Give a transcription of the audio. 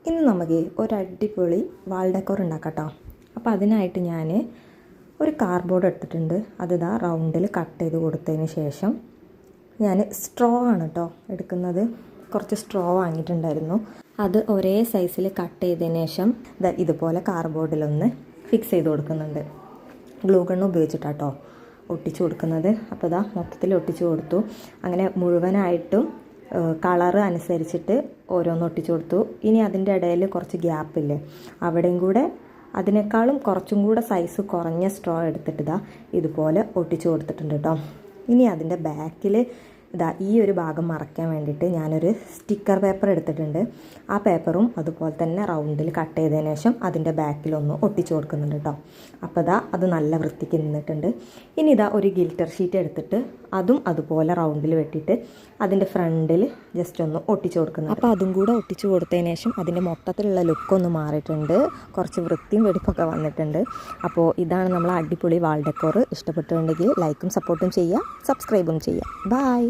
ഇന്ന് നമുക്ക് ഒരു അടിപൊളി വാൾ ഡെക്കോർ ഉണ്ടാക്കാം കേട്ടോ. അപ്പോൾ അതിനായിട്ട് ഞാൻ ഒരു കാർഡ്ബോർഡ് എടുത്തിട്ടുണ്ട്. അതിതാ റൗണ്ടിൽ കട്ട് ചെയ്ത് കൊടുത്തതിന് ശേഷം ഞാൻ സ്ട്രോ ആണ് കേട്ടോ എടുക്കുന്നത്. കുറച്ച് സ്ട്രോ വാങ്ങിയിട്ടുണ്ടായിരുന്നു. അത് ഒരേ സൈസിൽ കട്ട് ചെയ്തതിന് ശേഷം ഇതുപോലെ കാർഡ്ബോർഡിലൊന്ന് ഫിക്സ് ചെയ്ത് കൊടുക്കുന്നുണ്ട്. ഗ്ലൂ ഗണ്ണ് ഉപയോഗിച്ചിട്ടാട്ടോ ഒട്ടിച്ചു കൊടുക്കുന്നത്. അപ്പോൾ ഇതാ മൊത്തത്തിൽ ഒട്ടിച്ചു കൊടുത്തു. അങ്ങനെ മുഴുവനായിട്ടും കളറ് അനുസരിച്ചിട്ട് ഓരോന്ന് ഒട്ടിച്ചു കൊടുത്തു. ഇനി അതിൻ്റെ ഇടയിൽ കുറച്ച് ഗ്യാപ്പില്ലേ, അവിടെയും കൂടെ അതിനേക്കാളും കുറച്ചും കൂടെ സൈസ് കുറഞ്ഞ സ്ട്രോ എടുത്തിട്ട് ഇതുപോലെ ഒട്ടിച്ചു കൊടുത്തിട്ടുണ്ട് കേട്ടോ. ഇനി അതിൻ്റെ ബാക്കിൽ ഈ ഒരു ഭാഗം മറയ്ക്കാൻ വേണ്ടിയിട്ട് ഞാനൊരു സ്റ്റിക്കർ പേപ്പർ എടുത്തിട്ടുണ്ട്. ആ പേപ്പറും അതുപോലെ തന്നെ റൗണ്ടിൽ കട്ട് ചെയ്തതിന് ശേഷം അതിൻ്റെ ബാക്കിലൊന്ന് ഒട്ടിച്ചു കൊടുക്കുന്നുണ്ട് കേട്ടോ. അപ്പോൾ അത് നല്ല വൃത്തിക്ക് നിന്നിട്ടുണ്ട്. ഇനി ഒരു ഗിൽറ്റർ ഷീറ്റ് എടുത്തിട്ട് അതും അതുപോലെ റൗണ്ടിൽ വെട്ടിയിട്ട് അതിൻ്റെ ഫ്രണ്ടിൽ ജസ്റ്റ് ഒന്ന് ഒട്ടിച്ചു കൊടുക്കുന്നുണ്ട്. അപ്പോൾ അതും കൂടെ ഒട്ടിച്ചു കൊടുത്തതിന് ശേഷം അതിൻ്റെ മൊത്തത്തിലുള്ള ലുക്കൊന്ന് മാറിയിട്ടുണ്ട്. കുറച്ച് വൃത്തിയും വെടിപ്പൊക്കെ വന്നിട്ടുണ്ട്. അപ്പോൾ ഇതാണ് നമ്മൾ അടിപൊളി വാൾ ഡെക്കോർ. ഇഷ്ടപ്പെട്ടിട്ടുണ്ടെങ്കിൽ ലൈക്കും സപ്പോർട്ടും ചെയ്യുക, സബ്സ്ക്രൈബും ചെയ്യുക. ബൈ.